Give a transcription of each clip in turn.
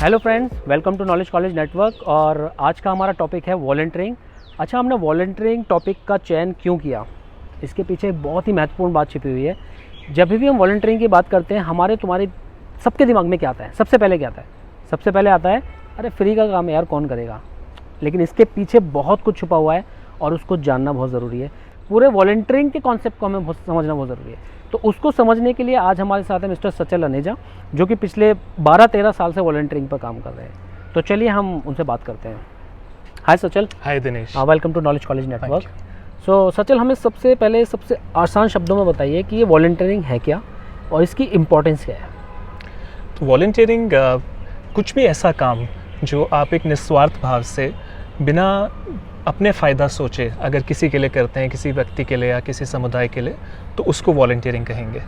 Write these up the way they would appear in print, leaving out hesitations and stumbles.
Hello friends, welcome to knowledge college Network. और आज का हमारा टॉपिक है वॉलंटियरिंग। अच्छा, हमने वॉलंटियरिंग टॉपिक का चयन क्यों किया, इसके पीछे एक बहुत ही महत्वपूर्ण बात छिपी हुई है। जब भी हम वॉलंटियरिंग की बात करते हैं, हमारे तुम्हारे सबके दिमाग में क्या आता है? सबसे पहले क्या आता है? सबसे पहले आता है अरे फ्री का काम है यार, कौन करेगा। लेकिन इसके पीछे बहुत कुछ छुपा हुआ है और उसको जानना बहुत ज़रूरी है। पूरे वॉलंटियरिंग के कॉन्सेप्ट को हमें समझना बहुत ज़रूरी है। तो उसको समझने के लिए आज हमारे साथ है मिस्टर सचल अनेजा, जो कि पिछले 12-13 साल से वॉलंटियरिंग पर काम कर रहे हैं। तो चलिए हम उनसे बात करते हैं। Hi Sachal. Hi Dinesh. Welcome to knowledge college network. So Sachal, हमें सबसे पहले सबसे आसान शब्दों में बताइए कि ये वॉलंटियरिंग है क्या और इसकी इम्पोर्टेंस क्या है। तो वॉलंटियरिंग कुछ भी ऐसा काम जो आप एक निस्वार्थ भाव से बिना अपने फ़ायदा सोचे अगर किसी के लिए करते हैं, किसी व्यक्ति के लिए या किसी समुदाय के लिए, तो उसको वॉलंटियरिंग कहेंगे।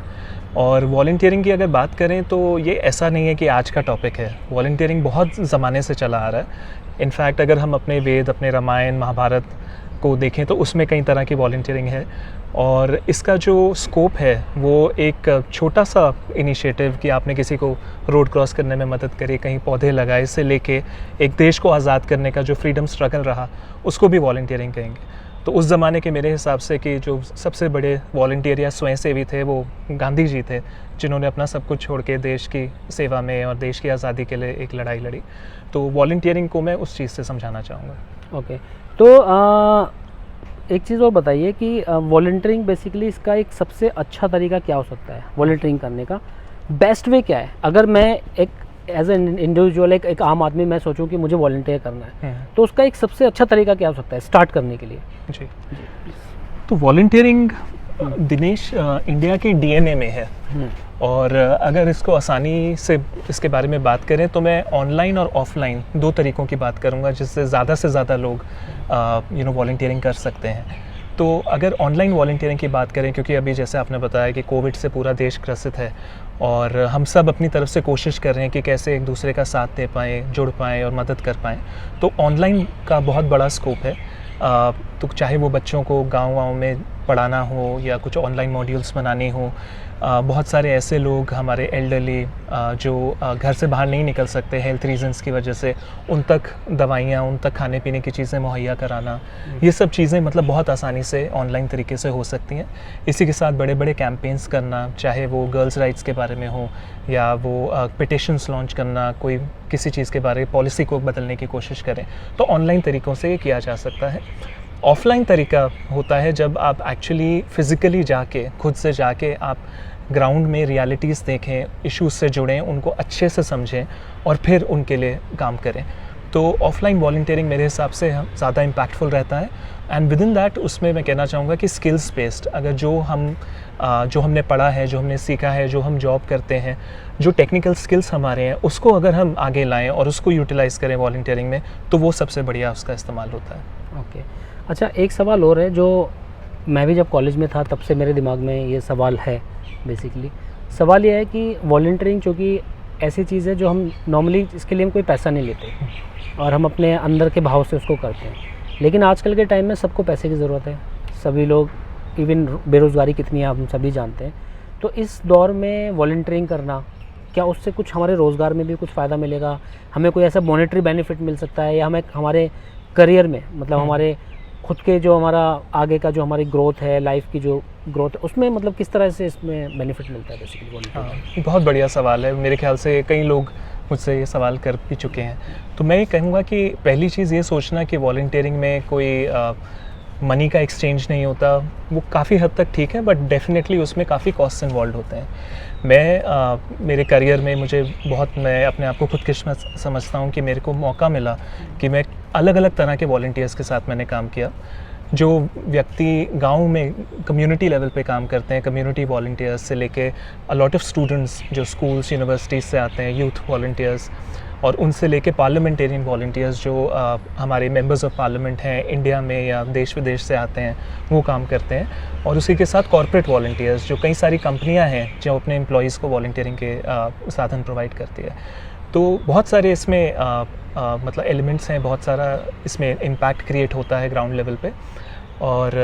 और वॉलंटियरिंग की अगर बात करें तो ये ऐसा नहीं है कि आज का टॉपिक है। वॉलंटियरिंग बहुत ज़माने से चला आ रहा है। इनफैक्ट अगर हम अपने वेद, अपने रामायण, महाभारत को देखें तो उसमें कई तरह की वॉलंटियरिंग है। और इसका जो स्कोप है वो एक छोटा सा इनिशिएटिव कि आपने किसी को रोड क्रॉस करने में मदद करी, कहीं पौधे लगाए, से लेके एक देश को आज़ाद करने का जो फ्रीडम स्ट्रगल रहा, उसको भी वॉलंटियरिंग कहेंगे। तो उस ज़माने के मेरे हिसाब से कि जो सबसे बड़े वॉलंटियर या स्वयंसेवी थे वो गांधी जी थे, जिन्होंने अपना सब कुछ छोड़ के देश की सेवा में और देश की आज़ादी के लिए एक लड़ाई लड़ी। तो वॉलंटियरिंग को मैं उस चीज़ से समझाना चाहूँगा। ओके, तो एक चीज़ और बताइए कि वॉलंटियरिंग बेसिकली इसका एक सबसे अच्छा तरीका क्या हो सकता है? वॉलंटियरिंग करने का बेस्ट वे क्या है? अगर मैं एक एज एन इंडिविजुअल, एक आम आदमी, मैं सोचूं कि मुझे वॉलंटियर करना है, तो उसका एक सबसे अच्छा तरीका क्या हो सकता है स्टार्ट करने के लिए? जी, तो वॉलंटियरिंग दिनेश इंडिया के डीएनए में है। और अगर इसको आसानी से इसके बारे में बात करें तो मैं ऑनलाइन और ऑफलाइन दो तरीक़ों की बात करूंगा जिससे ज़्यादा से ज़्यादा लोग वॉलंटियरिंग कर सकते हैं। तो अगर ऑनलाइन वॉलंटियरिंग की बात करें, क्योंकि अभी जैसे आपने बताया कि कोविड से पूरा देश ग्रसित है और हम सब अपनी तरफ से कोशिश कर रहे हैं कि कैसे एक दूसरे का साथ दे पाएँ, जुड़ पाएँ और मदद कर पाएँ, तो ऑनलाइन का बहुत बड़ा स्कोप है। तो चाहे वो बच्चों को गाँव में पढ़ाना हो या कुछ ऑनलाइन मॉड्यूल्स बनाने हो, बहुत सारे ऐसे लोग हमारे एल्डरली जो घर से बाहर नहीं निकल सकते हेल्थ रीजंस की वजह से, उन तक दवाइयाँ, उन तक खाने पीने की चीज़ें मुहैया कराना, ये सब चीज़ें मतलब बहुत आसानी से ऑनलाइन तरीके से हो सकती हैं। इसी के साथ बड़े बड़े कैंपेन्स करना, चाहे वो गर्ल्स राइट्स के बारे में हो या वो पिटिशन्स लॉन्च करना, कोई किसी चीज़ के बारे में पॉलिसी को बदलने की कोशिश करें, तो ऑनलाइन तरीक़ों से ये किया जा सकता है। ऑफ़लाइन तरीका होता है जब आप एक्चुअली फ़िज़िकली जाके, खुद से जाके आप ग्राउंड में रियलिटीज़ देखें, इश्यूज़ से जुड़ें, उनको अच्छे से समझें और फिर उनके लिए काम करें। तो ऑफ़लाइन वॉलंटियरिंग मेरे हिसाब से ज़्यादा इम्पैक्टफुल रहता है। एंड विद इन दैट उसमें मैं कहना चाहूँगा कि स्किल्स बेस्ड, अगर जो हमने पढ़ा है, जो हमने सीखा है, जो हम जॉब करते हैं, जो टेक्निकल स्किल्स हमारे हैं, उसको अगर हम आगे लाएँ और उसको यूटिलाइज़ करें वॉलंटियरिंग में, तो वो सबसे बढ़िया उसका इस्तेमाल होता है। ओके, अच्छा, एक सवाल और है जो मैं भी जब कॉलेज में था तब से मेरे दिमाग में ये सवाल है। बेसिकली सवाल ये है कि वॉलंटियरिंग चूँकि ऐसी चीज़ है जो हम नॉर्मली, इसके लिए हम कोई पैसा नहीं लेते और हम अपने अंदर के भाव से उसको करते हैं, लेकिन आजकल के टाइम में सबको पैसे की ज़रूरत है। सभी लोग, इवन बेरोज़गारी कितनी है हम सभी जानते हैं। तो इस दौर में वॉलंटियरिंग करना, क्या उससे कुछ हमारे रोज़गार में भी कुछ फ़ायदा मिलेगा? हमें कोई ऐसा मॉनेटरी बेनिफिट मिल सकता है, या हमें हमारे करियर में, मतलब हमारे खुद के जो हमारा आगे का जो हमारी ग्रोथ है, लाइफ की जो ग्रोथ है, उसमें मतलब किस तरह से इसमें बेनिफिट मिलता है बेसिकली वॉलंटियरिंग? बहुत बढ़िया सवाल है। मेरे ख्याल से कई लोग मुझसे ये सवाल कर भी चुके हैं। तो मैं ये कहूँगा कि पहली चीज़ ये सोचना कि वॉलंटियरिंग में कोई मनी का एक्सचेंज नहीं होता, वो काफ़ी हद तक ठीक है, बट डेफिनेटली उसमें काफ़ी कॉस्ट इन्वॉल्व होते हैं। मेरे करियर में मैं अपने आप को खुदकिस्मत समझता हूँ कि मेरे को मौका मिला कि मैं अलग अलग तरह के वॉलंटियर्स के साथ मैंने काम किया। जो व्यक्ति गांव में कम्युनिटी लेवल पे काम करते हैं, कम्युनिटी वॉलंटियर्स से लेके अ लॉट ऑफ स्टूडेंट्स जो स्कूल्स, यूनिवर्सिटीज़ से आते हैं, यूथ वॉलंटियर्स, और उनसे लेके पार्लियामेंटेरियन वॉलंटियर्स जो हमारे मेंबर्स ऑफ पार्लियामेंट हैं इंडिया में या देश विदेश से आते हैं, वो काम करते हैं। और उसी के साथ कॉर्पोरेट वॉलंटियर्स, जो कई सारी कंपनियां हैं जो अपने एम्प्लॉयज़ को वॉलंटियरिंग के साधन प्रोवाइड करती है। तो बहुत सारे इसमें मतलब एलिमेंट्स हैं, बहुत सारा इसमें इम्पैक्ट क्रिएट होता है ग्राउंड लेवल पे। और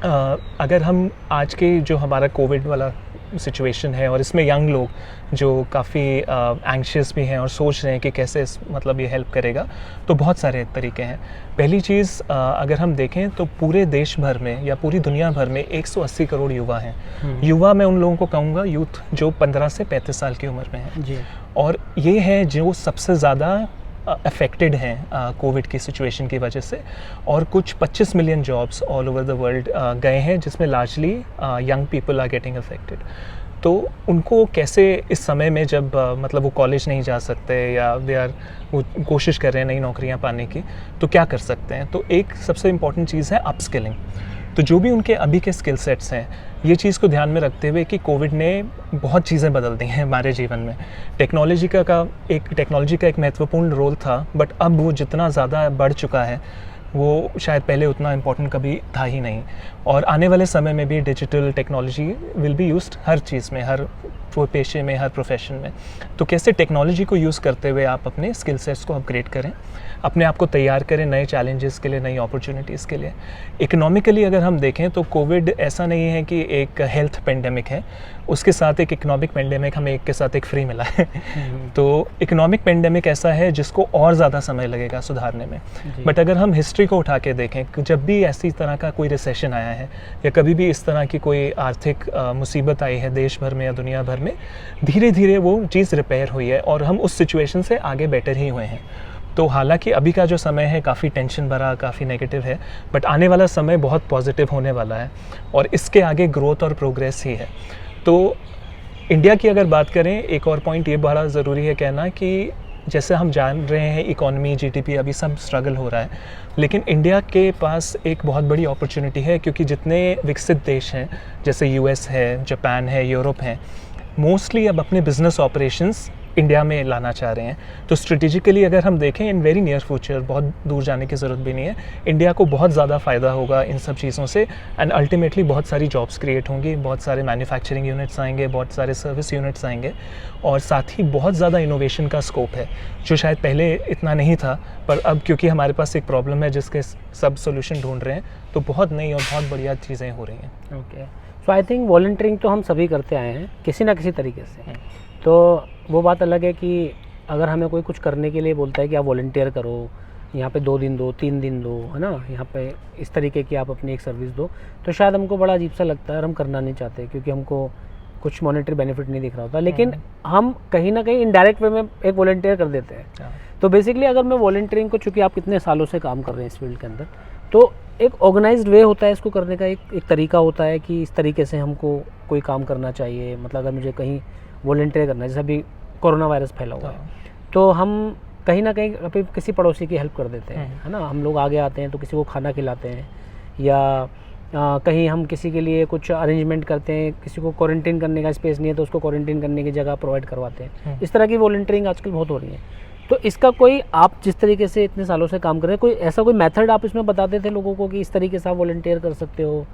अगर हम आज के जो हमारा कोविड वाला सिचुएशन है और इसमें यंग लोग जो काफ़ी एंग्शियस भी हैं और सोच रहे हैं कि कैसे मतलब ये हेल्प करेगा, तो बहुत सारे तरीके हैं। पहली चीज़ अगर हम देखें तो पूरे देश भर में या पूरी दुनिया भर में 180 करोड़ युवा हैं। युवा मैं उन लोगों को कहूँगा यूथ जो 15 से 35 साल की उम्र में हैं जी। और ये हैं जो सबसे ज़्यादा अफेक्टेड हैं कोविड की सिचुएशन की वजह से, और कुछ 25 million jobs all over the world गए हैं जिसमें largely young people are getting affected. तो उनको कैसे इस समय में जब मतलब वो कॉलेज नहीं जा सकते या वो कोशिश कर रहे हैं नई नौकरियां पाने की, तो क्या कर सकते हैं? तो एक सबसे इम्पॉर्टेंट चीज़ है अपस्किलिंग। तो जो भी उनके अभी के स्किल सेट्स हैं, ये चीज़ को ध्यान में रखते हुए कि कोविड ने बहुत चीज़ें बदल दी हैं हमारे जीवन में। टेक्नोलॉजी का एक महत्वपूर्ण रोल था, बट अब वो जितना ज़्यादा बढ़ चुका है वो शायद पहले उतना इम्पोर्टेंट कभी था ही नहीं। और आने वाले समय में भी digital technology will be used हर चीज़ में, हर पेशे में, हर प्रोफेशन में। तो कैसे टेक्नोलॉजी को यूज़ करते हुए आप अपने स्किल सेट्स को अपग्रेड करें, अपने आप को तैयार करें नए चैलेंजेस के लिए, नई अपॉर्चुनिटीज़ के लिए। इकोनॉमिकली अगर हम देखें तो कोविड ऐसा नहीं है कि एक हेल्थ पेंडेमिक है, उसके साथ एक इकोनॉमिक पेंडेमिक हमें एक के साथ एक फ्री मिला है। तो इकोनॉमिक पेंडेमिक ऐसा है जिसको और ज़्यादा समय लगेगा सुधारने में। बट अगर हम हिस्ट्री को उठा के देखें, जब भी ऐसी तरह का कोई रिसेशन आया है या कभी भी इस तरह की कोई आर्थिक मुसीबत आई है देश भर में या दुनिया भर में, धीरे धीरे वो चीज़ रिपेयर हुई है और हम उस सिचुएशन से आगे बेटर ही हुए हैं। तो हालांकि अभी का जो समय है काफ़ी टेंशन भरा, काफ़ी नेगेटिव है, बट आने वाला समय बहुत पॉजिटिव होने वाला है और इसके आगे ग्रोथ और प्रोग्रेस ही है। तो इंडिया की अगर बात करें, एक और पॉइंट ये बड़ा ज़रूरी है कहना कि जैसे हम जान रहे हैं इकॉनमी, जीडीपी अभी सब स्ट्रगल हो रहा है, लेकिन इंडिया के पास एक बहुत बड़ी अपॉर्चुनिटी है क्योंकि जितने विकसित देश हैं जैसे यूएस है, जापान है, यूरोप है, मोस्टली अब अपने बिजनेस ऑपरेशंस इंडिया में लाना चाह रहे हैं। तो स्ट्रेटेजिकली अगर हम देखें इन वेरी नियर फ्यूचर, बहुत दूर जाने की ज़रूरत भी नहीं है, इंडिया को बहुत ज़्यादा फ़ायदा होगा इन सब चीज़ों से एंड अल्टीमेटली बहुत सारी जॉब्स क्रिएट होंगी, बहुत सारे मैन्युफैक्चरिंग यूनिट्स आएंगे, बहुत सारे सर्विस यूनिट्स आएंगे और साथ ही बहुत ज़्यादा इनोवेशन का स्कोप है जो शायद पहले इतना नहीं था, पर अब क्योंकि हमारे पास एक प्रॉब्लम है जिसके सब सोल्यूशन ढूंढ रहे हैं, तो बहुत नई और बहुत बढ़िया चीज़ें हो रही हैं। Okay, so I think volunteering तो हम सभी करते आए हैं किसी ना किसी तरीके से। तो वो बात अलग है कि अगर हमें कोई कुछ करने के लिए बोलता है कि आप वॉलंटियर करो, यहाँ पे 2 दिन दो, 3 दिन दो, है ना, यहाँ पे इस तरीके की आप अपनी एक सर्विस दो, तो शायद हमको बड़ा अजीब सा लगता है और हम करना नहीं चाहते क्योंकि हमको कुछ मॉनेटरी बेनिफिट नहीं दिख रहा होता। लेकिन हम कहीं ना कहीं इनडायरेक्ट वे में एक वॉलंटियर कर देते हैं। तो बेसिकली अगर मैं वॉलंटियरिंग को, चूँकि आप कितने सालों से काम कर रहे हैं इस फील्ड के अंदर, तो एक ऑर्गेनाइज्ड वे होता है इसको करने का, एक तरीका होता है कि इस तरीके से हमको कोई काम करना चाहिए। मतलब अगर मुझे कहीं वॉलंटियर करना है, जैसे अभी कोरोना वायरस फैला हुआ है, तो हम कहीं ना कहीं अभी किसी पड़ोसी की हेल्प कर देते हैं, है ना, हम लोग आगे आते हैं तो किसी को खाना खिलाते हैं या कहीं हम किसी के लिए कुछ अरेंजमेंट करते हैं, किसी को क्वारंटीन करने का स्पेस नहीं है तो उसको क्वारंटीन करने की जगह प्रोवाइड करवाते हैं। इस तरह की वॉलंटियरिंग आजकल बहुत हो रही है। तो इसका कोई, आप जिस तरीके से इतने सालों से काम कर रहे हैं, कोई ऐसा कोई मेथड आप इसमें बताते थे लोगों को कि इस तरीके से आप वॉलंटियर कर सकते हो,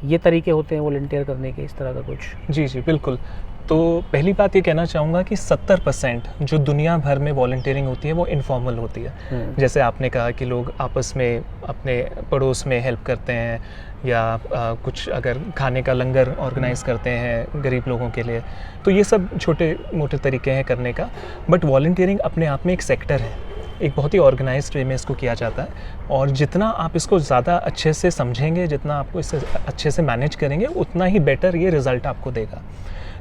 ये तरीके होते हैं वॉलंटियर करने के, इस तरह का कुछ? जी जी बिल्कुल। तो पहली बात ये कहना चाहूँगा कि 70% जो दुनिया भर में वॉलंटियरिंग होती है वो इनफॉर्मल होती है। जैसे आपने कहा कि लोग आपस में अपने पड़ोस में हेल्प करते हैं या कुछ अगर खाने का लंगर ऑर्गेनाइज करते हैं गरीब लोगों के लिए, तो ये सब छोटे मोटे तरीके हैं करने का। बट वॉलंटियरिंग अपने आप में एक सेक्टर है, एक बहुत ही ऑर्गेनाइज्ड वे में इसको किया जाता है और जितना आप इसको ज़्यादा अच्छे से समझेंगे, जितना आपको इससे अच्छे से मैनेज करेंगे, उतना ही बेटर ये रिज़ल्ट आपको देगा।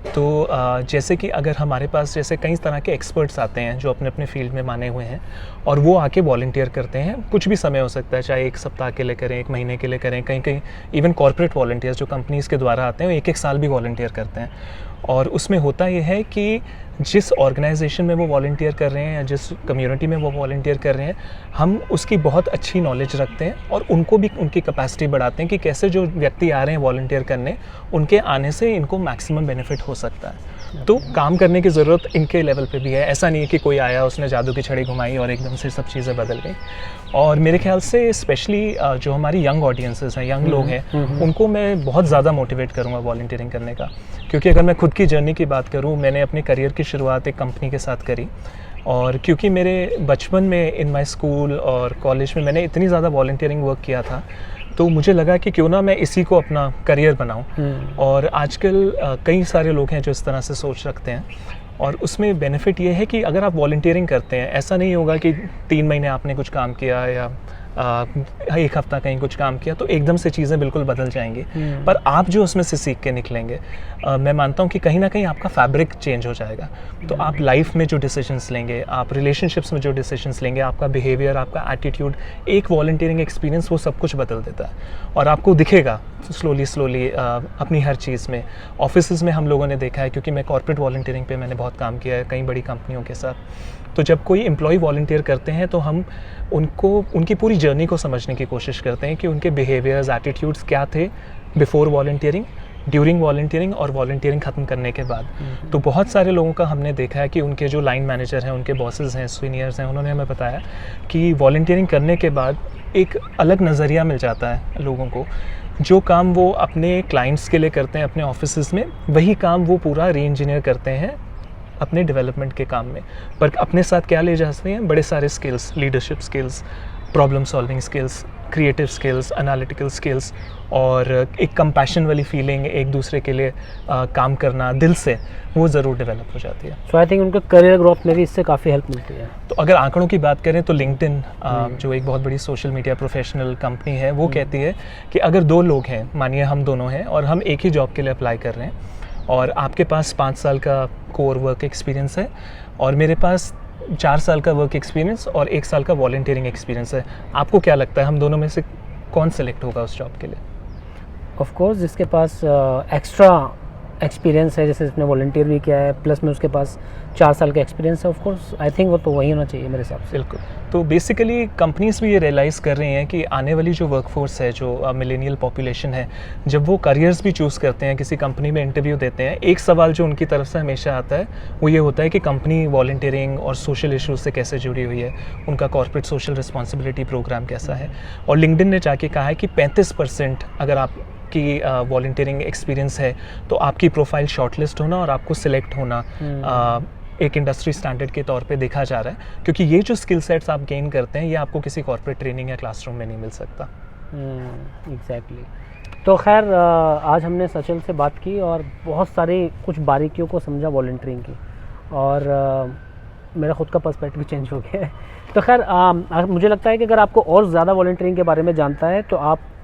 तो जैसे कि अगर हमारे पास जैसे कई तरह के एक्सपर्ट्स आते हैं जो अपने अपने फील्ड में माने हुए हैं और वो आके वॉलंटियर करते हैं, कुछ भी समय हो सकता है, चाहे 1 सप्ताह के लिए करें, 1 महीने के लिए करें, कहीं कहीं इवन कॉर्पोरेट वॉलंटियर्स जो कंपनीज़ के द्वारा आते हैं वो 1-1 साल भी वॉलंटियर करते हैं। और उसमें होता ये है कि जिस ऑर्गेनाइजेशन में वो वॉलंटियर कर रहे हैं या जिस कम्युनिटी में वो वॉलंटियर कर रहे हैं, हम उसकी बहुत अच्छी नॉलेज रखते हैं और उनको भी उनकी कैपेसिटी बढ़ाते हैं कि कैसे जो व्यक्ति आ रहे हैं वॉलंटियर करने, उनके आने से इनको मैक्सिमम बेनिफिट हो सकता है। तो काम करने की ज़रूरत इनके लेवल पे भी है। ऐसा नहीं है कि कोई आया, उसने जादू की छड़ी घुमाई और एकदम से सब चीज़ें बदल गई। और मेरे ख्याल से स्पेशली जो हमारी यंग ऑडियंसेस हैं, यंग लोग हैं, उनको मैं बहुत ज़्यादा मोटिवेट करूँगा वॉलंटियरिंग करने का। क्योंकि अगर मैं खुद की जर्नी की बात करूँ, मैंने अपने करियर की शुरुआत एक कंपनी के साथ करी और क्योंकि मेरे बचपन में इन माई स्कूल और कॉलेज में मैंने इतनी ज़्यादा वॉलंटियरिंग वर्क किया था, तो मुझे लगा कि क्यों ना मैं इसी को अपना करियर बनाऊं। और आजकल कई सारे लोग हैं जो इस तरह से सोच रखते हैं, और उसमें बेनिफिट ये है कि अगर आप वॉलंटियरिंग करते हैं, ऐसा नहीं होगा कि 3 महीने आपने कुछ काम किया या एक हफ्ता कहीं कुछ काम किया तो एकदम से चीज़ें बिल्कुल बदल जाएंगी। पर आप जो उसमें से सीख के निकलेंगे, मैं मानता हूँ कि कहीं ना कहीं आपका फैब्रिक चेंज हो जाएगा। तो आप लाइफ में जो डिसीजंस लेंगे, आप रिलेशनशिप्स में जो डिसीजंस लेंगे, आपका बिहेवियर, आपका एटीट्यूड, एक वॉलंटियरिंग एक्सपीरियंस वो सब कुछ बदल देता है। और आपको दिखेगा स्लोली अपनी हर चीज़ में। ऑफिसेज़ में हम लोगों ने देखा है, क्योंकि मैं कॉर्पोरेट वॉलंटियरिंग पे मैंने बहुत काम किया है कई बड़ी कंपनियों के साथ। तो जब कोई एम्प्लॉय वॉलंटियर करते हैं तो हम उनको उनकी पूरी जर्नी को समझने की कोशिश करते हैं कि उनके बिहेवियर्स, एटीट्यूड्स क्या थे बिफोर वॉलंटियरिंग, ड्यूरिंग वॉलंटियरिंग और वॉलंटियरिंग ख़त्म करने के बाद। तो बहुत सारे लोगों का हमने देखा है कि उनके जो लाइन मैनेजर हैं, उनके बॉसेस हैं, सीनियर्स हैं, उन्होंने हमें बताया कि वॉलंटियरिंग करने के बाद एक अलग नज़रिया मिल जाता है लोगों को। जो काम वो अपने क्लाइंट्स के लिए करते हैं अपने ऑफिसेज़ में, वही काम वो पूरा री इंजीनियर करते हैं अपने डेवलपमेंट के काम में। पर अपने साथ क्या ले जा सकते हैं? बड़े सारे skills, leadership skills, problem solving skills, creative skills, analytical skills, और एक कंपैशन वाली फीलिंग, एक दूसरे के लिए काम करना दिल से, वो ज़रूर डेवलप हो जाती है। सो आई थिंक उनके करियर ग्रोथ में भी इससे काफ़ी हेल्प मिलती है। तो अगर आंकड़ों की बात करें तो लिंक्डइन जो एक बहुत बड़ी सोशल मीडिया प्रोफेशनल कंपनी है, वो कहती है कि अगर 2 लोग हैं, मानिए हम दोनों हैं और हम एक ही जॉब के लिए अप्लाई कर रहे हैं, और आपके पास 5 साल का कोर वर्क एक्सपीरियंस है और मेरे पास 4 साल का वर्क एक्सपीरियंस और 1 साल का वॉलंटियरिंग एक्सपीरियंस है, आपको क्या लगता है हम दोनों में से कौन सेलेक्ट होगा उस जॉब के लिए? ऑफ कोर्स जिसके पास एक्स्ट्रा एक्सपीरियंस है, जैसे इसने वॉलंटियर भी किया है, प्लस में उसके पास 4 साल का एक्सपीरियंस है, ऑफ कोर्स आई थिंक वो तो वही होना चाहिए मेरे हिसाब से। बिल्कुल। तो बेसिकली कंपनीज भी ये रियलाइज़ कर रही हैं कि आने वाली जो वर्कफोर्स है, जो मिलेनियल पॉपुलेशन है, जब वो करियर्स भी चूज़ करते हैं, किसी कंपनी में इंटरव्यू देते हैं, एक सवाल जो उनकी तरफ से हमेशा आता है वो ये होता है कि कंपनी वॉलंटियरिंग और सोशल इशूज़ से कैसे जुड़ी हुई है, उनका कॉर्पोरेट सोशल रिस्पॉन्सिबिलिटी प्रोग्राम कैसा है। और लिंक्डइन ने जाके कहा है कि 35% अगर आप की वॉलंटियरिंग एक्सपीरियंस है तो आपकी प्रोफाइल शॉर्टलिस्ट होना और आपको सिलेक्ट होना एक इंडस्ट्री स्टैंडर्ड के तौर पे देखा जा रहा है, क्योंकि ये जो स्किल सेट्स आप गेन करते हैं ये आपको किसी कॉर्पोरेट ट्रेनिंग या क्लासरूम में नहीं मिल सकता। एग्जैक्टली। तो खैर आज हमने सचल से बात की और बहुत सारी कुछ बारीकियों को समझा वॉलंटियरिंग की, और मेरा खुद का पर्सपेक्टिव चेंज हो गया है। तो खैर मुझे लगता है कि अगर आपको और ज़्यादा वॉलंटियरिंग के बारे में जानता है तो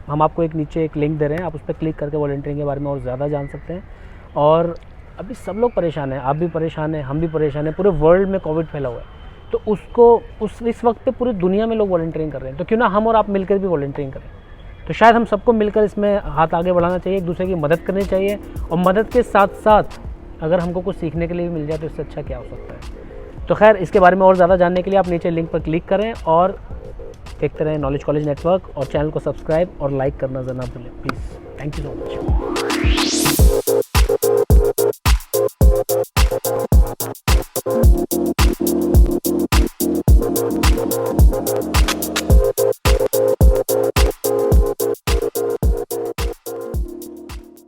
हम आपको एक नीचे एक लिंक दे रहे हैं, आप उस पर क्लिक करके वॉलंटियरिंग के बारे में और ज़्यादा जान सकते हैं। और अभी सब लोग परेशान हैं, आप भी परेशान हैं, हम भी परेशान हैं, पूरे वर्ल्ड में कोविड फैला हुआ है, तो इस वक्त पे पूरी दुनिया में लोग वॉलंटियरिंग कर रहे हैं, तो क्यों ना हम और आप मिलकर भी वॉलंटियरिंग करें। तो शायद हम सबको मिलकर इसमें हाथ आगे बढ़ाना चाहिए, एक दूसरे की मदद करनी चाहिए, और मदद के साथ साथ अगर हमको कुछ सीखने के लिए भी मिल जाए तो इससे अच्छा क्या हो सकता है। तो खैर इसके बारे में और ज़्यादा जानने के लिए आप नीचे लिंक पर क्लिक करें और देखते रहें नॉलेज कॉलेज नेटवर्क, और चैनल को सब्सक्राइब और लाइक करना ना भूलें please. Thank you so much.